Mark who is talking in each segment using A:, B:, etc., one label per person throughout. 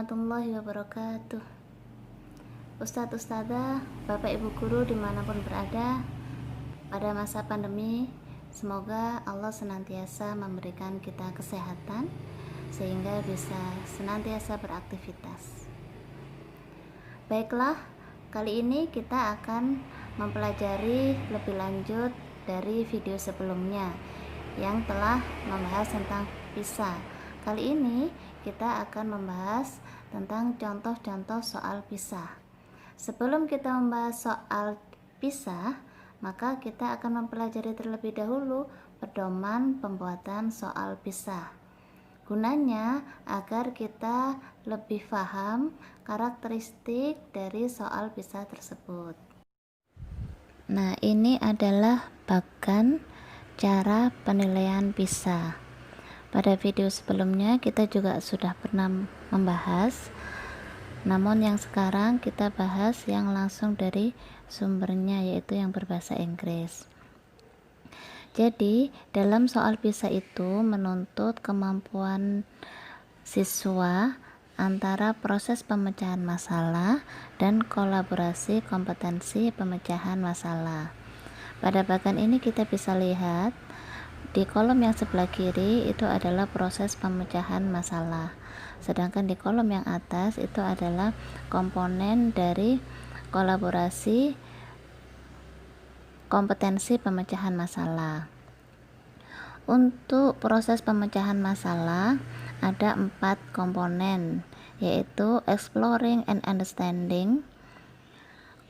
A: warahmatullahi wabarakatuh. Ustadz, Ustadzah, Bapak Ibu Guru dimanapun berada pada masa pandemi, semoga Allah senantiasa memberikan kita kesehatan sehingga bisa senantiasa beraktivitas. Baiklah, kali ini kita akan mempelajari lebih lanjut dari video sebelumnya yang telah membahas tentang PISA. Kali ini kita akan membahas tentang contoh-contoh soal PISA. Sebelum kita membahas soal PISA, maka kita akan mempelajari terlebih dahulu pedoman pembuatan soal PISA. Gunanya agar kita lebih paham karakteristik dari soal PISA tersebut. Nah, ini adalah bagan cara penilaian PISA. Pada video sebelumnya kita juga sudah pernah membahas, namun yang sekarang kita bahas yang langsung dari sumbernya, yaitu yang berbahasa Inggris. Jadi dalam soal PISA itu menuntut kemampuan siswa antara proses pemecahan masalah dan kolaborasi kompetensi pemecahan masalah. Pada bagian ini kita bisa lihat di kolom yang sebelah kiri itu adalah proses pemecahan masalah, sedangkan di kolom yang atas itu adalah komponen dari kolaborasi kompetensi pemecahan masalah. Untuk proses pemecahan masalah ada 4 komponen, yaitu exploring and understanding,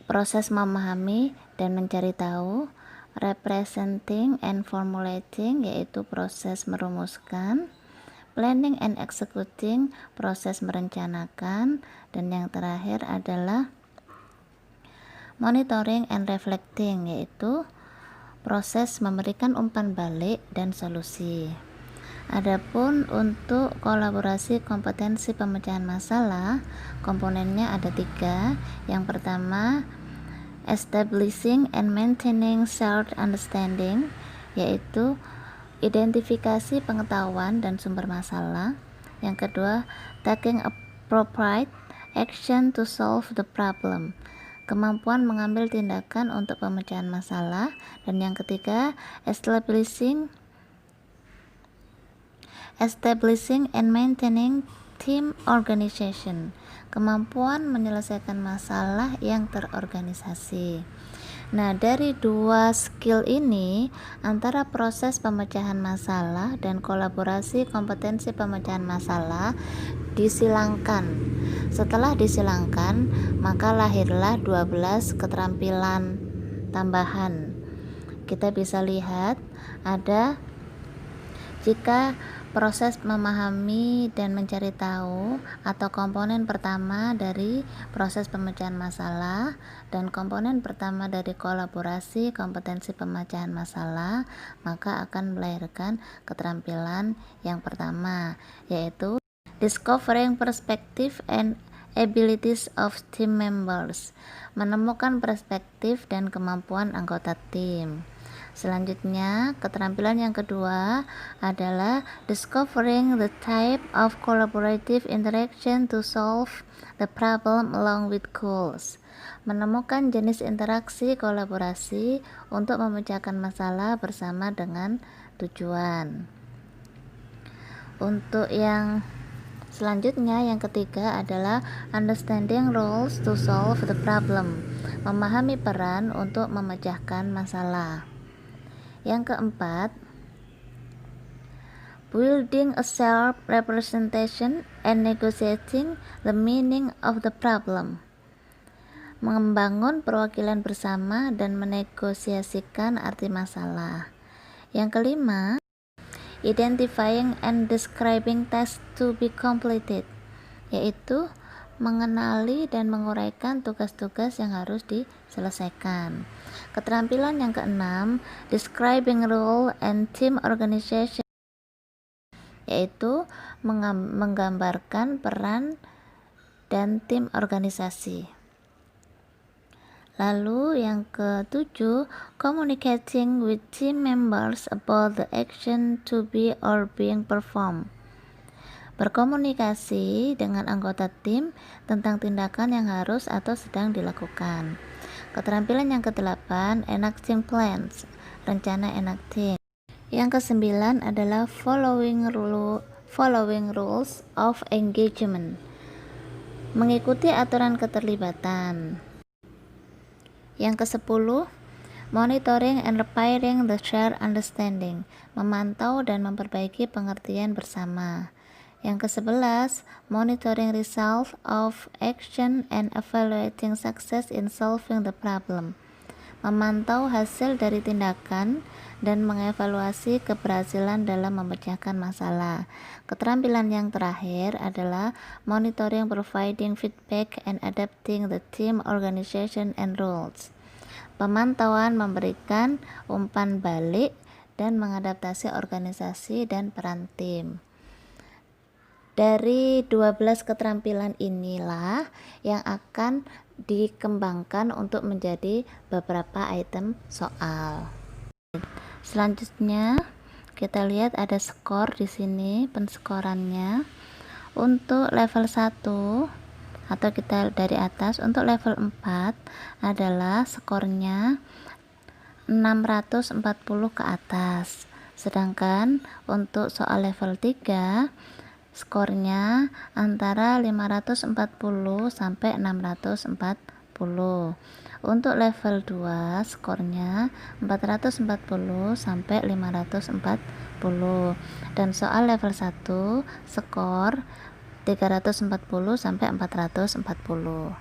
A: proses memahami dan mencari tahu, representing and formulating, yaitu proses merumuskan, planning and executing, proses merencanakan, dan yang terakhir adalah monitoring and reflecting, yaitu proses memberikan umpan balik dan solusi. Adapun untuk kolaborasi kompetensi pemecahan masalah, komponennya ada 3. Yang pertama, establishing and maintaining shared understanding, yaitu identifikasi pengetahuan dan sumber masalah. Yang kedua, taking appropriate action to solve the problem, kemampuan mengambil tindakan untuk pemecahan masalah. Dan yang ketiga, establishing and maintaining team organization, kemampuan menyelesaikan masalah yang terorganisasi. Nah, dari 2 skill ini, antara proses pemecahan masalah dan kolaborasi kompetensi pemecahan masalah disilangkan. Setelah disilangkan, maka lahirlah 12 keterampilan tambahan. Kita bisa lihat ada jika proses memahami dan mencari tahu atau komponen pertama dari proses pemecahan masalah dan komponen pertama dari kolaborasi kompetensi pemecahan masalah, maka akan melahirkan keterampilan yang pertama, yaitu discovering perspective and abilities of team members, menemukan perspektif dan kemampuan anggota tim. Selanjutnya, keterampilan yang kedua adalah discovering the type of collaborative interaction to solve the problem along with goals, menemukan jenis interaksi kolaborasi untuk memecahkan masalah bersama dengan tujuan. Untuk yang selanjutnya, yang ketiga adalah understanding roles to solve the problem, memahami peran untuk memecahkan masalah. Yang keempat, building a self representation and negotiating the meaning of the problem, membangun perwakilan bersama dan menegosiasikan arti masalah. Yang kelima, identifying and describing tasks to be completed, yaitu mengenali dan menguraikan tugas-tugas yang harus diselesaikan. Keterampilan yang keenam, describing role and team organization, yaitu menggambarkan peran dan tim organisasi. Lalu yang ketujuh, communicating with team members about the action to be or being performed, berkomunikasi dengan anggota tim tentang tindakan yang harus atau sedang dilakukan. Keterampilan yang ke-8, enacting plans, rencana enacting. Yang ke-9 adalah following rules of engagement, mengikuti aturan keterlibatan. Yang ke-10, monitoring and repairing the shared understanding, memantau dan memperbaiki pengertian bersama. Yang ke-11, monitoring result of action and evaluating success in solving the problem, memantau hasil dari tindakan dan mengevaluasi keberhasilan dalam memecahkan masalah. Keterampilan yang terakhir adalah monitoring, providing feedback, and adapting the team organization and rules. Pemantauan, memberikan umpan balik, dan mengadaptasi organisasi dan peran tim. Dari 12 keterampilan inilah yang akan dikembangkan untuk menjadi beberapa item soal. Selanjutnya kita lihat ada skor di sini, penskorannya. Untuk level 1 atau kita dari atas, untuk level 4 adalah skornya 640 ke atas. Sedangkan untuk soal level 3 skornya antara 540 sampai 640. Untuk level 2 skornya 440 sampai 540. Dan soal level 1 skor 340 sampai 440.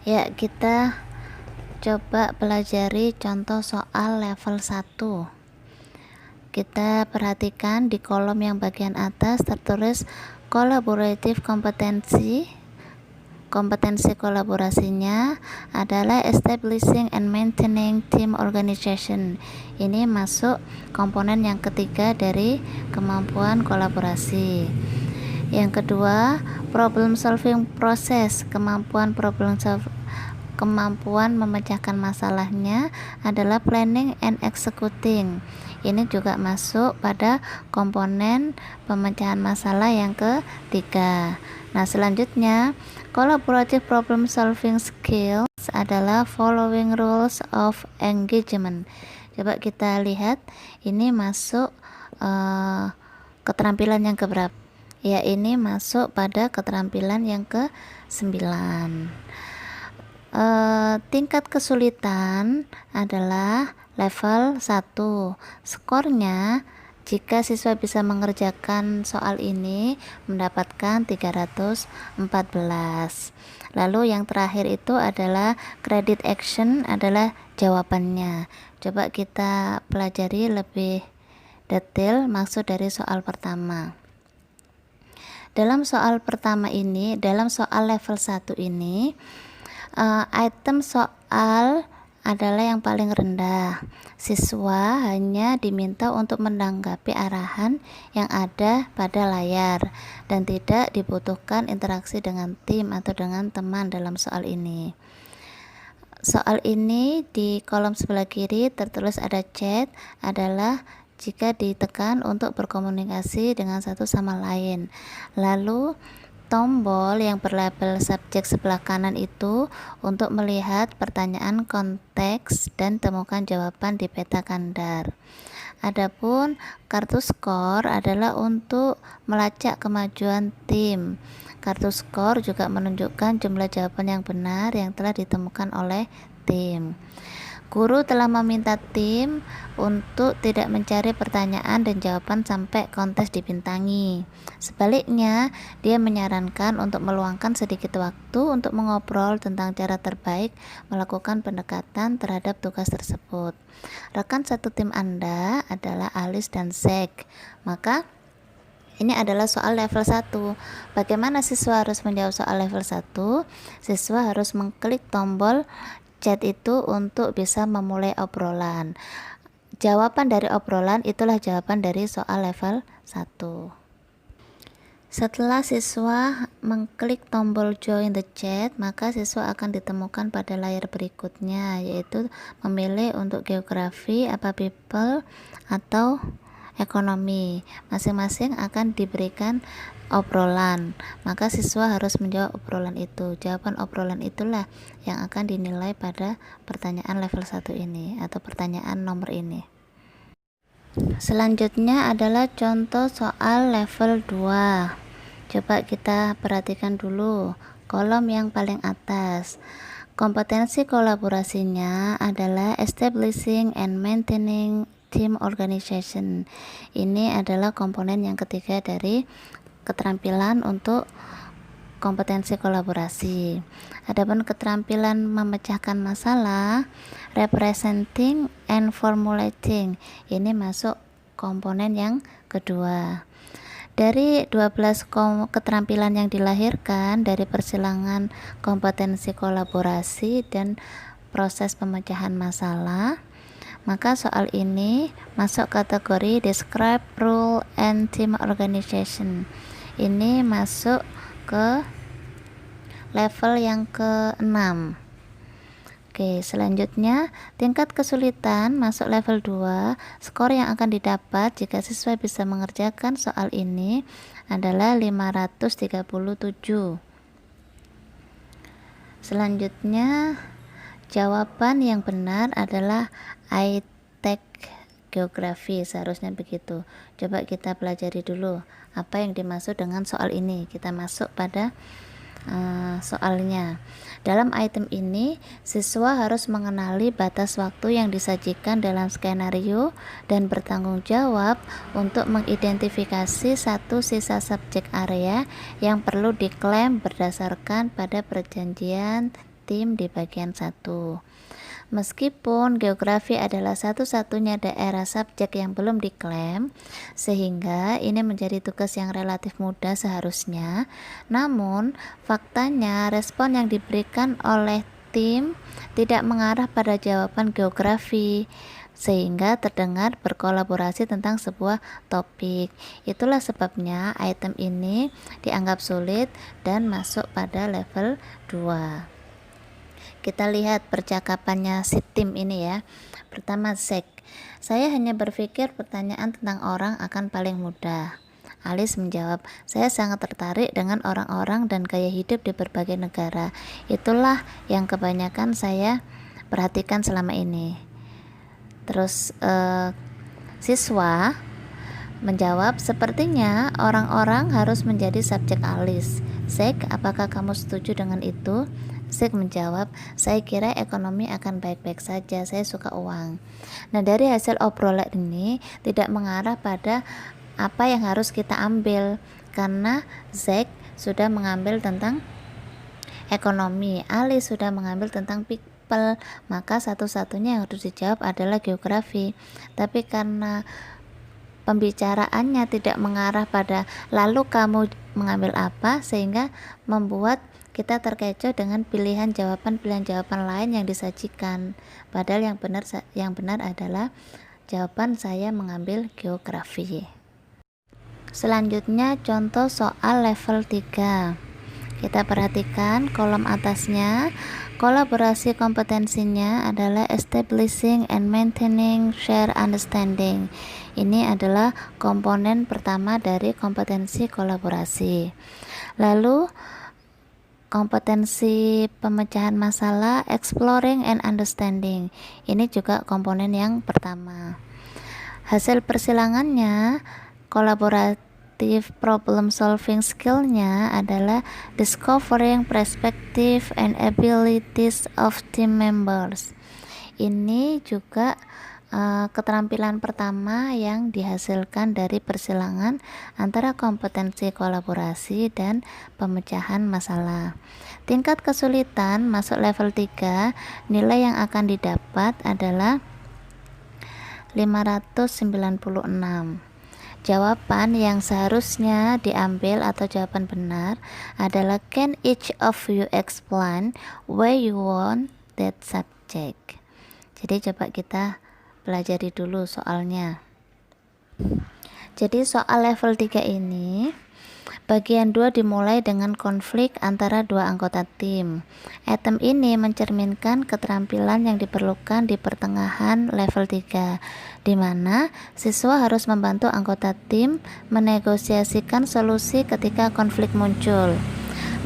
A: Ya, kita coba pelajari contoh soal level 1. Kita perhatikan di kolom yang bagian atas tertulis collaborative kompetensi. Kompetensi kolaborasinya adalah establishing and maintaining team organization. Ini masuk komponen yang ketiga dari kemampuan kolaborasi. Yang kedua, problem solving process. Kemampuan memecahkan masalahnya adalah planning and executing. Ini juga masuk pada komponen pemecahan masalah yang ketiga. Nah, selanjutnya collaborative problem solving skills adalah following rules of engagement. Coba kita lihat, ini masuk keterampilan yang keberapa? Ya, ini masuk pada keterampilan yang ke-9. Tingkat kesulitan adalah level 1. Skornya jika siswa bisa mengerjakan soal ini mendapatkan 314. Lalu yang terakhir itu adalah credit action, adalah jawabannya. Coba kita pelajari lebih detail maksud dari soal pertama. Dalam soal pertama ini, dalam soal level 1 ini, item soal adalah yang paling rendah. Siswa hanya diminta untuk menanggapi arahan yang ada pada layar dan tidak dibutuhkan interaksi dengan tim atau dengan teman dalam soal ini. Soal ini di kolom sebelah kiri tertulis ada chat, adalah jika ditekan untuk berkomunikasi dengan satu sama lain. Lalu tombol yang berlabel subjek sebelah kanan itu untuk melihat pertanyaan konteks dan temukan jawaban di peta kandar. Adapun kartu skor adalah untuk melacak kemajuan tim. Kartu skor juga menunjukkan jumlah jawaban yang benar yang telah ditemukan oleh tim. Guru telah meminta tim untuk tidak mencari pertanyaan dan jawaban sampai kontes dibintangi. Sebaliknya, dia menyarankan untuk meluangkan sedikit waktu untuk mengobrol tentang cara terbaik melakukan pendekatan terhadap tugas tersebut. Rekan satu tim Anda adalah Alice dan Zack. Maka ini adalah soal level 1. Bagaimana siswa harus menjawab soal level 1? Siswa harus mengklik tombol chat itu untuk bisa memulai obrolan. Jawaban dari obrolan itulah jawaban dari soal level 1. Setelah siswa mengklik tombol join the chat, maka siswa akan ditemukan pada layar berikutnya, yaitu memilih untuk geografi, apa people, atau ekonomi. Masing-masing akan diberikan obrolan, maka siswa harus menjawab obrolan itu. Jawaban obrolan itulah yang akan dinilai pada pertanyaan level 1 ini atau pertanyaan nomor ini. Selanjutnya adalah contoh soal level 2. Coba kita perhatikan dulu kolom yang paling atas. Kompetensi kolaborasinya adalah establishing and maintaining team organization. Ini adalah komponen yang ketiga dari keterampilan untuk kompetensi kolaborasi. Adapun keterampilan memecahkan masalah, representing and formulating, ini masuk komponen yang kedua. Dari 12 keterampilan yang dilahirkan dari persilangan kompetensi kolaborasi dan proses pemecahan masalah, maka soal ini masuk kategori describe rule and team organization. Ini masuk ke level yang ke-6. Oke, selanjutnya tingkat kesulitan masuk level 2. Skor yang akan didapat jika siswa bisa mengerjakan soal ini adalah 537. Selanjutnya jawaban yang benar adalah I take geografi, seharusnya begitu. Coba kita pelajari dulu apa yang dimaksud dengan soal ini. Kita masuk pada soalnya. Dalam item ini, siswa harus mengenali batas waktu yang disajikan dalam skenario dan bertanggung jawab untuk mengidentifikasi satu sisa subjek area yang perlu diklaim berdasarkan pada perjanjian tim di bagian 1. Meskipun geografi adalah satu-satunya daerah subjek yang belum diklaim, sehingga ini menjadi tugas yang relatif mudah seharusnya, namun faktanya respon yang diberikan oleh tim tidak mengarah pada jawaban geografi, sehingga terdengar berkolaborasi tentang sebuah topik. Itulah sebabnya item ini dianggap sulit dan masuk pada level 2. Kita lihat percakapannya si tim ini ya. Pertama, Zack, saya hanya berpikir pertanyaan tentang orang akan paling mudah. Alice menjawab, saya sangat tertarik dengan orang-orang dan gaya hidup di berbagai negara. Itulah yang kebanyakan saya perhatikan selama ini. Terus siswa menjawab, sepertinya orang-orang harus menjadi subjek Alice. Zack, apakah kamu setuju dengan itu? Zack menjawab, saya kira ekonomi akan baik-baik saja, saya suka uang. Nah, dari hasil obrolan ini tidak mengarah pada apa yang harus kita ambil, karena Zack sudah mengambil tentang ekonomi, Alice sudah mengambil tentang people, maka satu-satunya yang harus dijawab adalah geografi. Tapi karena pembicaraannya tidak mengarah pada lalu kamu mengambil apa, sehingga membuat kita terkecoh dengan pilihan jawaban lain yang disajikan. Padahal yang benar adalah jawaban saya mengambil geografi. Selanjutnya contoh soal level 3. Kita perhatikan kolom atasnya. Kolaborasi kompetensinya adalah establishing and maintaining shared understanding. Ini adalah komponen pertama dari kompetensi kolaborasi. Lalu kompetensi pemecahan masalah, exploring and understanding. Ini juga komponen yang pertama. Hasil persilangannya, collaborative problem solving skill-nya adalah discovering perspective and abilities of team members. Ini juga keterampilan pertama yang dihasilkan dari persilangan antara kompetensi kolaborasi dan pemecahan masalah. Tingkat kesulitan masuk level 3, nilai yang akan didapat adalah 596. Jawaban yang seharusnya diambil atau jawaban benar adalah can each of you explain why you want that subject. Jadi coba kita pelajari dulu soalnya. Jadi soal level 3 ini Bagian 2 dimulai dengan konflik antara dua anggota tim. Item ini mencerminkan keterampilan yang diperlukan di pertengahan level 3, di mana siswa harus membantu anggota tim menegosiasikan solusi ketika konflik muncul.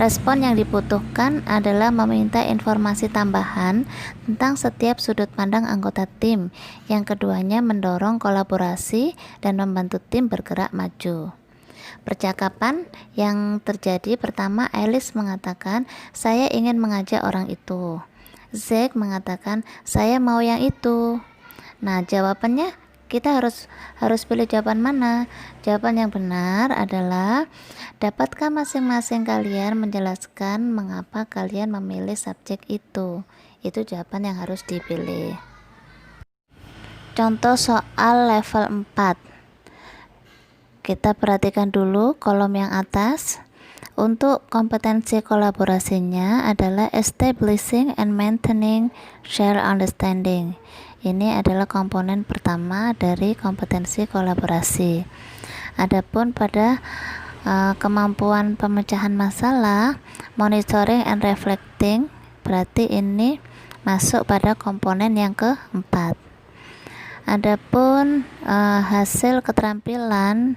A: Respon yang dibutuhkan adalah meminta informasi tambahan tentang setiap sudut pandang anggota tim. Yang keduanya mendorong kolaborasi dan membantu tim bergerak maju. Percakapan yang terjadi pertama, Alice mengatakan, "Saya ingin mengajak orang itu." Zack mengatakan, "Saya mau yang itu." Nah, jawabannya kita harus pilih jawaban mana? Jawaban yang benar adalah, dapatkah masing-masing kalian menjelaskan mengapa kalian memilih subjek itu? Itu jawaban yang harus dipilih. Contoh soal level 4. Kita perhatikan dulu kolom yang atas. Untuk kompetensi kolaborasinya adalah establishing and maintaining shared understanding. Ini adalah komponen pertama dari kompetensi kolaborasi. Adapun pada kemampuan pemecahan masalah, monitoring and reflecting, berarti ini masuk pada komponen yang keempat. Adapun hasil keterampilan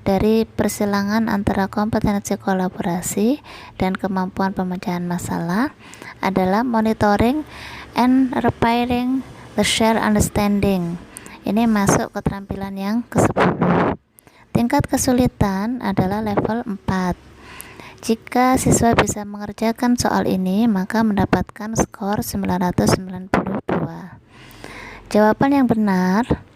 A: dari persilangan antara kompetensi kolaborasi dan kemampuan pemecahan masalah adalah monitoring and repairing the shared understanding. Ini masuk keterampilan yang ke-10. Tingkat kesulitan adalah level 4. Jika siswa bisa mengerjakan soal ini, maka mendapatkan skor 992. Jawaban yang benar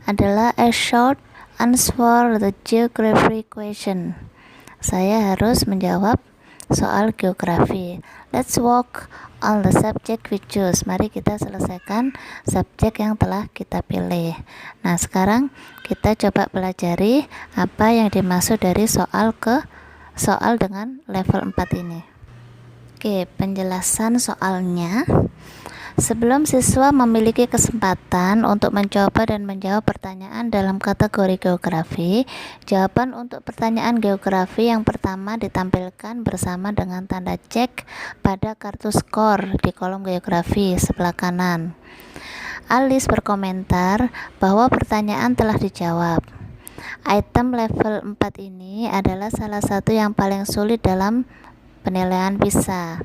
A: adalah a short answer the geography question. Saya harus menjawab soal geografi. Let's work on the subject we choose. Mari kita selesaikan subjek yang telah kita pilih. Nah, sekarang kita coba pelajari apa yang dimaksud dari soal dengan level 4 ini. Oke, penjelasan soalnya. Sebelum siswa memiliki kesempatan untuk mencoba dan menjawab pertanyaan dalam kategori geografi, jawaban untuk pertanyaan geografi yang pertama ditampilkan bersama dengan tanda cek pada kartu skor di kolom geografi sebelah kanan. Alice berkomentar bahwa pertanyaan telah dijawab. Item level 4 ini adalah salah satu yang paling sulit dalam penilaian PISA,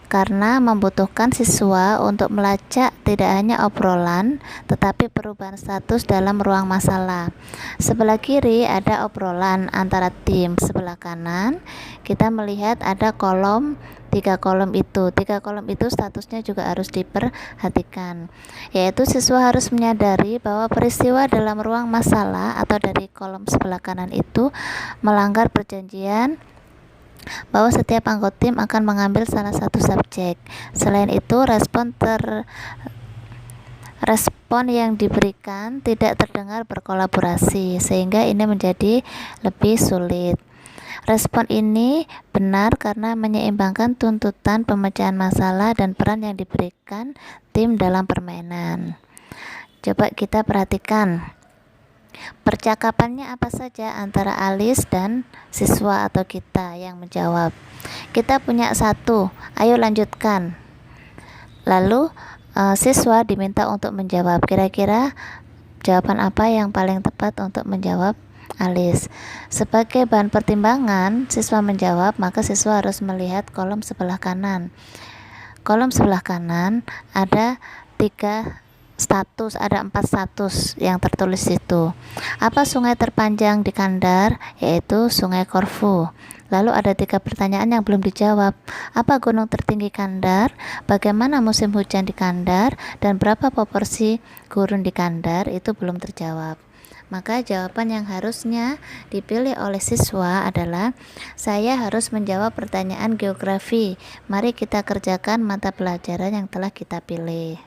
A: karena membutuhkan siswa untuk melacak tidak hanya obrolan, tetapi perubahan status dalam ruang masalah. Sebelah kiri ada obrolan antara tim, sebelah kanan kita melihat ada tiga kolom itu statusnya juga harus diperhatikan, yaitu siswa harus menyadari bahwa peristiwa dalam ruang masalah atau dari kolom sebelah kanan itu melanggar perjanjian bahwa setiap anggota tim akan mengambil salah satu subjek. Selain itu, respon yang diberikan tidak terdengar berkolaborasi, sehingga ini menjadi lebih sulit. Respon ini benar karena menyeimbangkan tuntutan pemecahan masalah dan peran yang diberikan tim dalam permainan. Coba kita perhatikan percakapannya apa saja antara Alice dan siswa atau kita yang menjawab. Kita punya satu, ayo lanjutkan. Lalu siswa diminta untuk menjawab. Kira-kira jawaban apa yang paling tepat untuk menjawab Alice? Sebagai bahan pertimbangan, siswa menjawab, maka siswa harus melihat kolom sebelah kanan. Kolom sebelah kanan ada 4 status yang tertulis itu. Apa sungai terpanjang di Kandar? Yaitu Sungai Korfu. Lalu ada 3 pertanyaan yang belum dijawab. Apa gunung tertinggi Kandar? Bagaimana musim hujan di Kandar? Dan berapa proporsi gurun di Kandar? Itu belum terjawab. Maka jawaban yang harusnya dipilih oleh siswa adalah, saya harus menjawab pertanyaan geografi. Mari kita kerjakan mata pelajaran yang telah kita pilih.